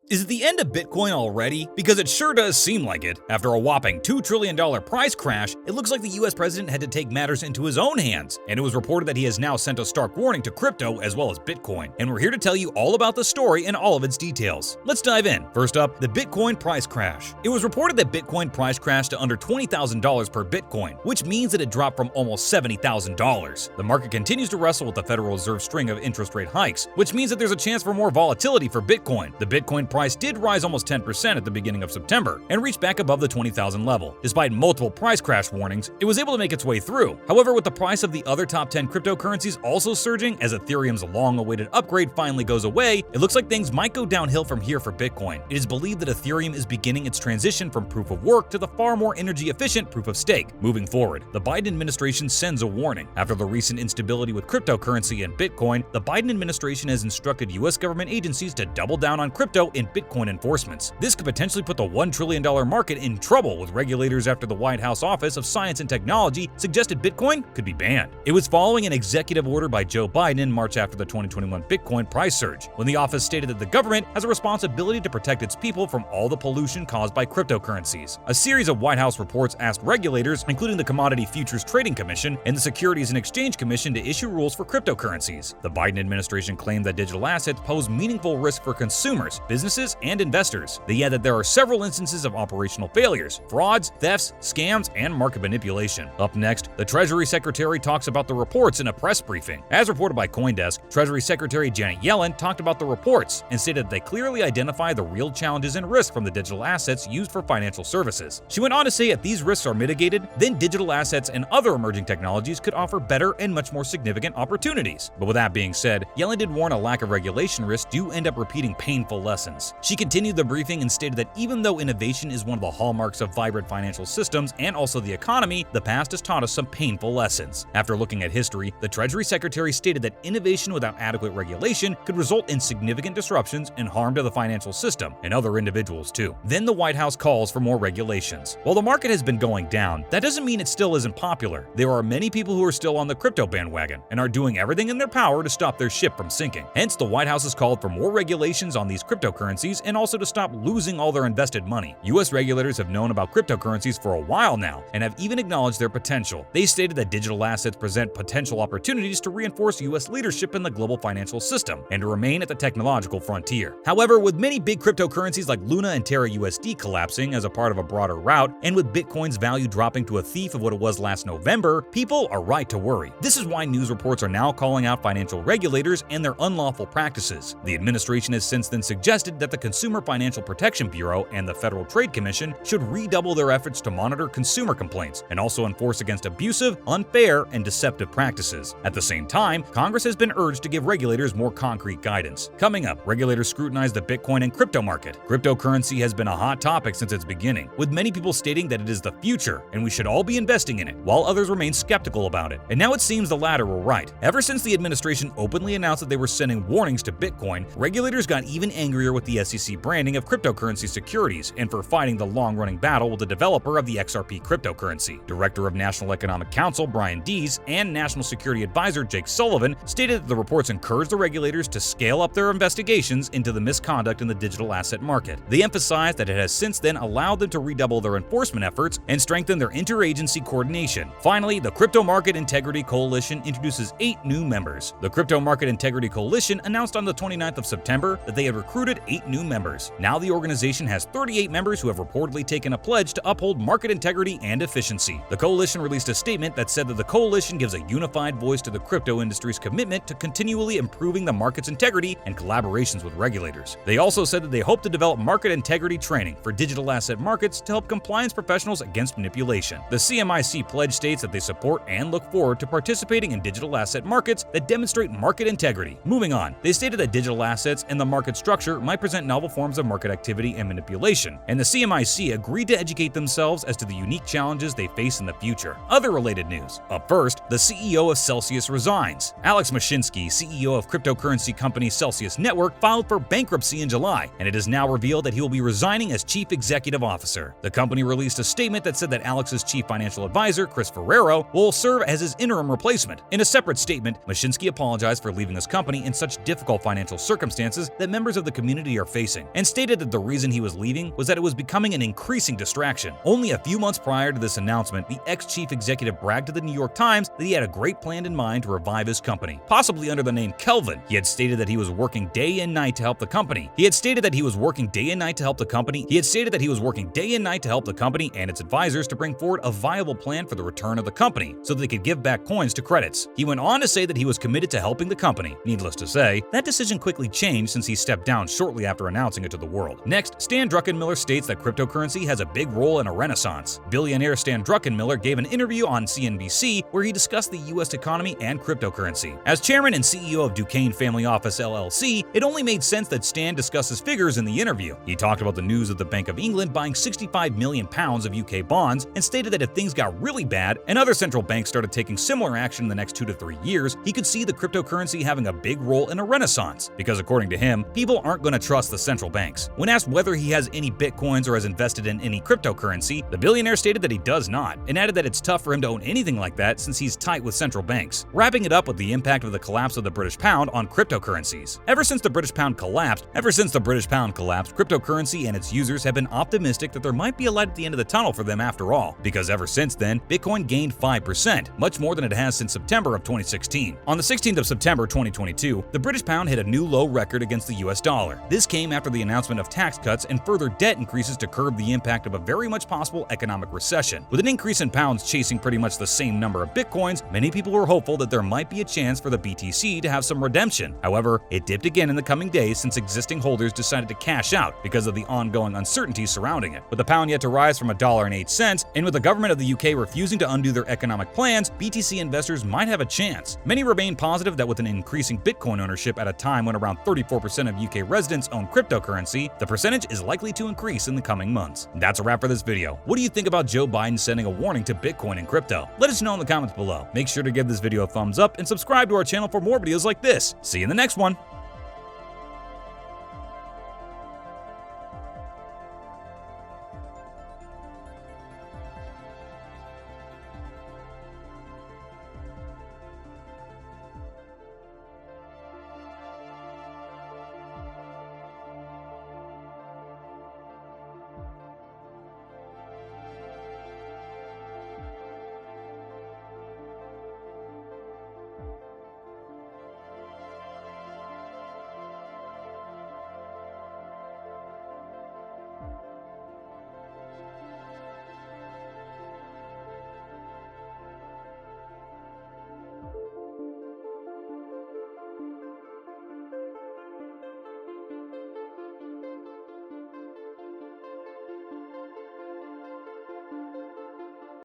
Is it the end of Bitcoin already? Because it sure does seem like it. After a whopping $2 trillion price crash, it looks like the US president had to take matters into his own hands, and it was reported that he has now sent a stark warning to crypto as well as Bitcoin. And we're here to tell you all about the story and all of its details. Let's dive in. First up, the Bitcoin price crash. It was reported that Bitcoin price crashed to under $20,000 per Bitcoin, which means that it dropped from almost $70,000. The market continues to wrestle with the Federal Reserve's string of interest rate hikes, which means that there's a chance for more volatility for Bitcoin. The Bitcoin price did rise almost 10% at the beginning of September and reached back above the 20,000 level. Despite multiple price crash warnings, it was able to make its way through. However, with the price of the other top 10 cryptocurrencies also surging as Ethereum's long-awaited upgrade finally goes away, it looks like things might go downhill from here for Bitcoin. It is believed that Ethereum is beginning its transition from proof of work to the far more energy-efficient proof of stake. Moving forward, the Biden administration sends a warning. After the recent instability with cryptocurrency and Bitcoin, the Biden administration has instructed US government agencies to double down on crypto and Bitcoin enforcements. This could potentially put the $1 trillion market in trouble with regulators after the White House Office of Science and Technology suggested Bitcoin could be banned. It was following an executive order by Joe Biden in March after the 2021 Bitcoin price surge, when the office stated that the government has a responsibility to protect its people from all the pollution caused by cryptocurrencies. A series of White House reports asked regulators, including the Commodity Futures Trading Commission and the Securities and Exchange Commission, to issue rules for cryptocurrencies. The Biden administration claimed that digital assets pose meaningful risk for consumers, businesses, and investors. They add that there are several instances of operational failures, frauds, thefts, scams, and market manipulation. Up next, the Treasury Secretary talks about the reports in a press briefing. As reported by CoinDesk, Treasury Secretary Janet Yellen talked about the reports and stated that they clearly identify the real challenges and risks from the digital assets used for financial services. She went on to say if these risks are mitigated, then digital assets and other emerging technologies could offer better and much more significant opportunities. But with that being said, Yellen did warn a lack of regulation risks do end up repeating painful lessons. She continued the briefing and stated that even though innovation is one of the hallmarks of vibrant financial systems and also the economy, the past has taught us some painful lessons. After looking at history, the Treasury Secretary stated that innovation without adequate regulation could result in significant disruptions and harm to the financial system and other individuals too. Then the White House calls for more regulations. While the market has been going down, that doesn't mean it still isn't popular. There are many people who are still on the crypto bandwagon and are doing everything in their power to stop their ship from sinking. Hence, the White House has called for more regulations on these cryptocurrencies and also to stop losing all their invested money. US regulators have known about cryptocurrencies for a while now and have even acknowledged their potential. They stated that digital assets present potential opportunities to reinforce US leadership in the global financial system and to remain at the technological frontier. However, with many big cryptocurrencies like Luna and Terra USD collapsing as a part of a broader rout, and with Bitcoin's value dropping to a thief of what it was last November, people are right to worry. This is why news reports are now calling out financial regulators and their unlawful practices. The administration has since then suggested that the Consumer Financial Protection Bureau and the Federal Trade Commission should redouble their efforts to monitor consumer complaints and also enforce against abusive, unfair, and deceptive practices. At the same time, Congress has been urged to give regulators more concrete guidance. Coming up, regulators scrutinize the Bitcoin and crypto market. Cryptocurrency has been a hot topic since its beginning, with many people stating that it is the future and we should all be investing in it, while others remain skeptical about it. And now it seems the latter were right. Ever since the administration openly announced that they were sending warnings to Bitcoin, regulators got even angrier with the SEC branding of cryptocurrency securities and for fighting the long-running battle with the developer of the XRP cryptocurrency. Director of National Economic Council Brian Dees and National Security Advisor Jake Sullivan stated that the reports encouraged the regulators to scale up their investigations into the misconduct in the digital asset market. They emphasized that it has since then allowed them to redouble their enforcement efforts and strengthen their interagency coordination. Finally, the Crypto Market Integrity Coalition introduces 8 new members. The Crypto Market Integrity Coalition announced on the 29th of September that they had recruited 8 new members. Now the organization has 38 members who have reportedly taken a pledge to uphold market integrity and efficiency. The coalition released a statement that said that the coalition gives a unified voice to the crypto industry's commitment to continually improving the market's integrity and collaborations with regulators. They also said that they hope to develop market integrity training for digital asset markets to help compliance professionals against manipulation. The CMIC pledge states that they support and look forward to participating in digital asset markets that demonstrate market integrity. Moving on, they stated that digital assets and the market structure might present novel forms of market activity and manipulation, and the CMIC agreed to educate themselves as to the unique challenges they face in the future. Other related news. Up first, the CEO of Celsius resigns. Alex Mashinsky, CEO of cryptocurrency company Celsius Network, filed for bankruptcy in July, and it is now revealed that he will be resigning as chief executive officer. The company released a statement that said that Alex's chief financial advisor, Chris Ferrero, will serve as his interim replacement. In a separate statement, Mashinsky apologized for leaving his company in such difficult financial circumstances that members of the community are facing, and stated that the reason he was leaving was that it was becoming an increasing distraction. Only a few months prior to this announcement, the ex-chief executive bragged to the New York Times that he had a great plan in mind to revive his company, possibly under the name Kelvin. He had stated that he was working day and night to help the company. He had stated that he was working day and night to help the company. He had stated that he was working day and night to help the company and its advisors to bring forward a viable plan for the return of the company so that they could give back coins to credits. He went on to say that he was committed to helping the company. Needless to say, that decision quickly changed since he stepped down shortly after announcing it to the world. Next, Stan Druckenmiller states that cryptocurrency has a big role in a renaissance. Billionaire Stan Druckenmiller gave an interview on CNBC where he discussed the US economy and cryptocurrency. As chairman and CEO of Duquesne Family Office LLC, it only made sense that Stan discusses figures in the interview. He talked about the news of the Bank of England buying £65 million of UK bonds and stated that if things got really bad and other central banks started taking similar action in the next 2 to 3 years, he could see the cryptocurrency having a big role in a renaissance, because according to him, people aren't going to trust the central banks. When asked whether he has any bitcoins or has invested in any cryptocurrency, the billionaire stated that he does not, and added that it's tough for him to own anything like that since he's tight with central banks, wrapping it up with the impact of the collapse of the British pound on cryptocurrencies. Ever since the British pound collapsed, cryptocurrency and its users have been optimistic that there might be a light at the end of the tunnel for them after all, because ever since then, Bitcoin gained 5%, much more than it has since September of 2016. On the 16th of September 2022, the British pound hit a new low record against the US dollar. This came after the announcement of tax cuts and further debt increases to curb the impact of a very much possible economic recession. With an increase in pounds chasing pretty much the same number of Bitcoins, many people were hopeful that there might be a chance for the BTC to have some redemption. However, it dipped again in the coming days since existing holders decided to cash out because of the ongoing uncertainty surrounding it. With the pound yet to rise from $1.08, and with the government of the UK refusing to undo their economic plans, BTC investors might have a chance. Many remain positive that with an increasing Bitcoin ownership at a time when around 34% of UK residents own cryptocurrency, the percentage is likely to increase in the coming months. That's a wrap for this video. What do you think about Joe Biden sending a warning to Bitcoin and crypto? Let us know in the comments below. Make sure to give this video a thumbs up and subscribe to our channel for more videos like this. See you in the next one.